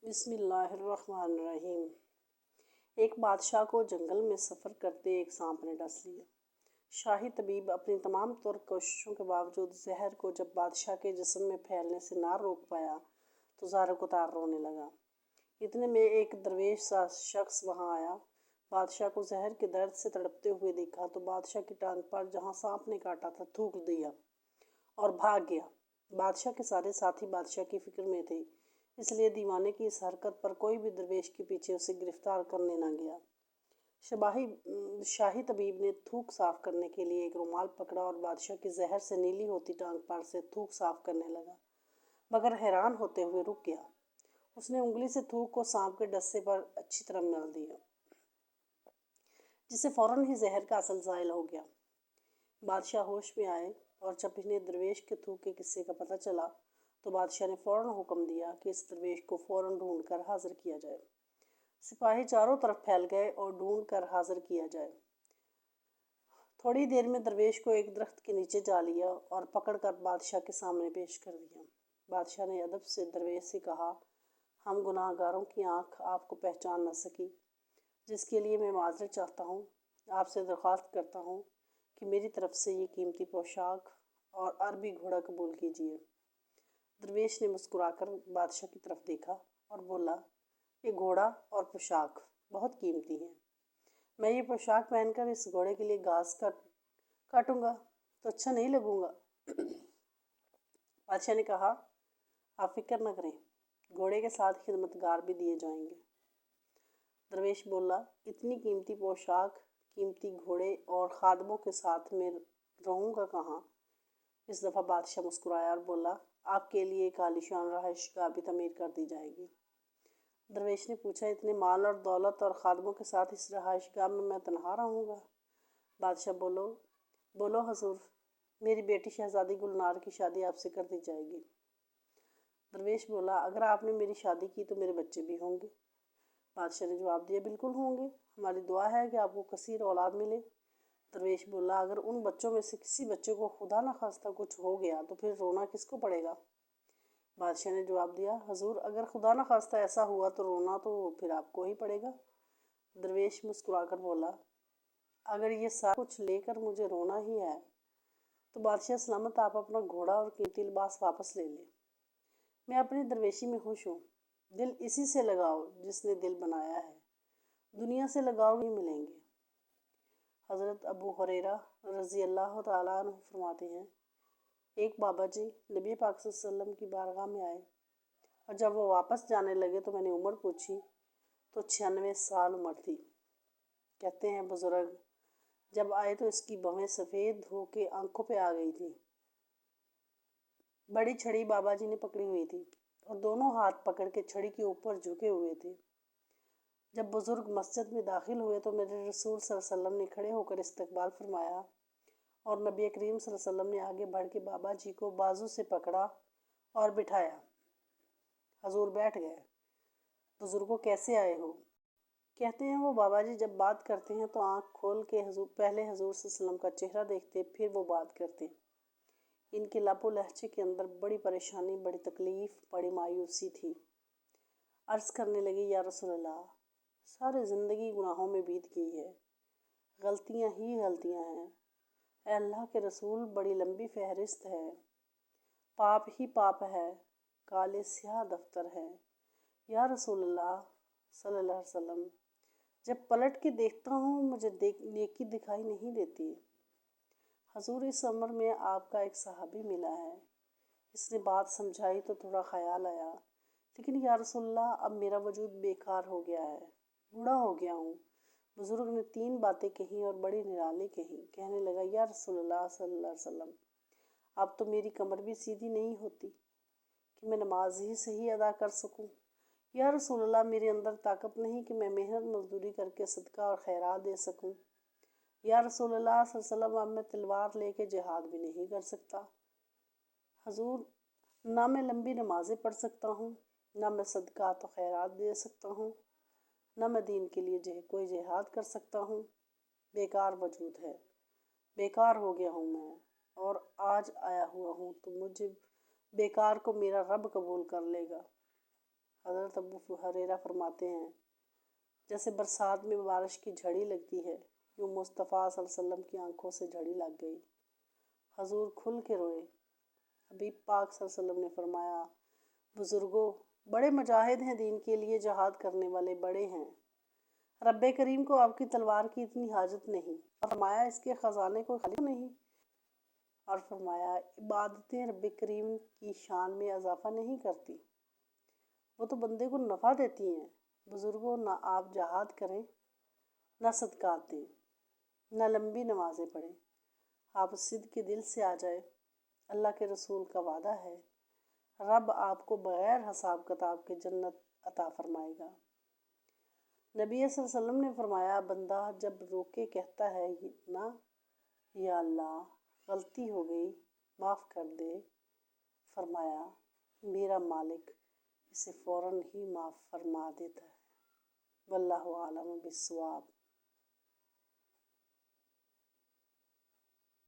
بسم اللہ الرحمن الرحیم۔ ایک بادشاہ کو جنگل میں سفر کرتے ایک سانپ نے ڈس لیا۔ شاہی طبیب اپنی تمام طور کوششوں کے باوجود زہر کو جب بادشاہ کے جسم میں پھیلنے سے نہ روک پایا تو زارقطار رونے لگا۔ اتنے میں ایک درویش سا شخص وہاں آیا۔ بادشاہ کو زہر کے درد سے تڑپتے ہوئے دیکھا تو بادشاہ کی ٹانگ پر جہاں سانپ نے کاٹا تھا تھوک دیا اور بھاگ گیا۔ بادشاہ کے سارے ساتھی بادشاہ کی فکر میں تھے، اس لیے دیوانے کی اس حرکت پر کوئی بھی درویش کے پیچھے اسے گرفتار کرنے نہ گیا۔ شاہی طبیب نے تھوک صاف کرنے کے لیے ایک رومال پکڑا اور بادشاہ کی زہر سے نیلی ہوتی ٹانگ پر سے تھوک صاف کرنے لگا، مگر حیران ہوتے ہوئے رک گیا۔ اس نے انگلی سے تھوک کو سانپ کے ڈسے پر اچھی طرح مل دیا، جس سے فوراً ہی زہر کا اثر زائل ہو گیا۔ بادشاہ ہوش میں آئے اور جب انہیں درویش کے تھوک کے قصے کا پتہ چلا تو بادشاہ نے فوراً حکم دیا کہ اس درویش کو فوراً ڈھونڈ کر حاضر کیا جائے۔ سپاہی چاروں طرف پھیل گئے اور ڈھونڈ کر حاضر کیا جائے۔ تھوڑی دیر میں درویش کو ایک درخت کے نیچے جا لیا اور پکڑ کر بادشاہ کے سامنے پیش کر دیا۔ بادشاہ نے ادب سے درویش سے کہا، ہم گناہ گاروں کی آنکھ آپ کو پہچان نہ سکی، جس کے لیے میں معذرت چاہتا ہوں۔ آپ سے درخواست کرتا ہوں کہ میری طرف سے یہ قیمتی پوشاک اور عربی گھوڑا قبول کیجیے۔ درویش نے مسکرا کر بادشاہ کی طرف دیکھا اور بولا، یہ گھوڑا اور پوشاک بہت قیمتی ہیں۔ میں یہ پوشاک پہن کر اس گھوڑے کے لیے گھاس کاٹوں گا تو اچھا نہیں لگوں گا۔ بادشاہ نے کہا، آپ فکر نہ کریں، گھوڑے کے ساتھ خدمتگار بھی دیے جائیں گے۔ درویش بولا، اتنی قیمتی پوشاک، قیمتی گھوڑے اور خادموں کے ساتھ میں رہوں گا کہاں؟ اس دفعہ بادشاہ مسکرایا اور بولا، آپ کے لیے ایک عالیشان رہائش گاہ بھی تعمیر کر دی جائے گی۔ درویش نے پوچھا، اتنے مال اور دولت اور خادموں کے ساتھ اس رہائش گاہ میں تنہا رہوں گا؟ بادشاہ بولو حضور، میری بیٹی شہزادی گلنار کی شادی آپ سے کر دی جائے گی۔ درویش بولا، اگر آپ نے میری شادی کی تو میرے بچے بھی ہوں گے؟ بادشاہ نے جواب دیا، بالکل ہوں گے، ہماری دعا ہے کہ آپ کو کثیر اولاد ملے۔ درویش بولا، اگر ان بچوں میں سے کسی بچے کو خدا نخواستہ کچھ ہو گیا تو پھر رونا کس کو پڑے گا؟ بادشاہ نے جواب دیا، حضور، اگر خدا نخواستہ ایسا ہوا تو رونا تو پھر آپ کو ہی پڑے گا۔ درویش مسکرا کر بولا، اگر یہ سارا کچھ لے کر مجھے رونا ہی ہے تو بادشاہ سلامت آپ اپنا گھوڑا اور قیمتی لباس واپس لے لیں۔ میں اپنی درویشی میں خوش ہوں۔ دل اسی سے لگاؤ جس نے دل بنایا ہے، دنیا سے لگاؤ نہیں ملیں گے۔ حضرت ابو ہریرہ رضی اللہ تعالیٰ عنہ فرماتے ہیں، ایک بابا جی نبی پاک صلی اللہ علیہ وسلم کی بارگاہ میں آئے اور جب وہ واپس جانے لگے تو میں نے عمر پوچھی تو 96 سال عمر تھی۔ کہتے ہیں بزرگ جب آئے تو اس کی بھویں سفید ہو کے آنکھوں پہ آ گئی تھی۔ بڑی چھڑی بابا جی نے پکڑی ہوئی تھی اور دونوں ہاتھ پکڑ کے چھڑی کے اوپر جھکے ہوئے تھے۔ جب بزرگ مسجد میں داخل ہوئے تو میرے رسول صلی اللہ علیہ وسلم نے کھڑے ہو کر استقبال فرمایا اور نبی کریم صلی اللہ علیہ وسلم نے آگے بڑھ کے بابا جی کو بازو سے پکڑا اور بٹھایا۔ حضور بیٹھ گئے۔ بزرگوں کیسے آئے ہو؟ کہتے ہیں وہ بابا جی جب بات کرتے ہیں تو آنکھ کھول کے پہلے حضور صلی اللہ علیہ وسلم کا چہرہ دیکھتے پھر وہ بات کرتے۔ ان کے لب و لہجے کے اندر بڑی پریشانی، بڑی تکلیف، بڑی مایوسی تھی۔ عرض کرنے لگے، یا رسول اللہ، ساری زندگی گناہوں میں بیت گئی ہے، غلطیاں ہی غلطیاں ہیں۔ اے اللہ کے رسول، بڑی لمبی فہرست ہے، پاپ ہی پاپ ہے، کالے سیاہ دفتر ہے۔ یا رسول اللہ صلی اللہ علیہ وسلم، جب پلٹ کے دیکھتا ہوں مجھے نیکی دکھائی نہیں دیتی۔ حضور، اس عمر میں آپ کا ایک صحابی ملا ہے، اس نے بات سمجھائی تو تھوڑا خیال آیا، لیکن یا رسول اللہ اب میرا وجود بیکار ہو گیا ہے، بوڑھا ہو گیا ہوں۔ بزرگ نے 3 باتیں کہیں اور بڑی نرالی کہیں۔ کہنے لگا، یا رسول اللہ صلی اللہ علیہ وسلم، اب تو میری کمر بھی سیدھی نہیں ہوتی کہ میں نماز ہی صحیح ادا کر سکوں۔ یا رسول اللہ، میرے اندر طاقت نہیں کہ میں محنت مزدوری کر کے صدقہ اور خیرات دے سکوں۔ یا رسول اللہ صلی اللہ علیہ وسلم، اب میں تلوار لے کے جہاد بھی نہیں کر سکتا۔ حضور، نہ میں لمبی نمازیں پڑھ سکتا ہوں، نہ میں صدقات و خیرات دے سکتا ہوں، نہ میں دین کے لیے کوئی جہاد کر سکتا ہوں۔ بیکار وجود ہے، بیکار ہو گیا ہوں میں، اور آج آیا ہوا ہوں تو مجھے بیکار کو میرا رب قبول کر لے گا۔ حضرت ابو ہریرہ فرماتے ہیں جیسے برسات میں بارش کی جھڑی لگتی ہے یوں مصطفیٰ صلی اللہ علیہ وسلم کی آنکھوں سے جھڑی لگ گئی۔ حضور کھل کے روئے۔ حبیب پاک صلی اللہ علیہ وسلم نے فرمایا بزرگوں بڑے مجاہد ہیں، دین کے لیے جہاد کرنے والے بڑے ہیں، رب کریم کو آپ کی تلوار کی اتنی حاجت نہیں۔ فرمایا اس کے خزانے کو خالی نہیں، اور فرمایا عبادتیں رب کریم کی شان میں اضافہ نہیں کرتی، وہ تو بندے کو نفع دیتی ہیں۔ بزرگوں نہ آپ جہاد کریں، نہ صدقات دیں، نہ لمبی نمازیں پڑھیں، آپ صدق کے دل سے آ جائے۔ اللہ کے رسول کا وعدہ ہے رب آپ کو بغیر حساب کتاب کے جنت عطا فرمائے گا۔ نبی صلی اللہ علیہ وسلم نے فرمایا بندہ جب رو کے کہتا ہے نا یا اللہ غلطی ہو گئی معاف کر دے، فرمایا میرا مالک اسے فوراً ہی معاف فرما دیتا ہے۔ واللہ عالم بالصواب۔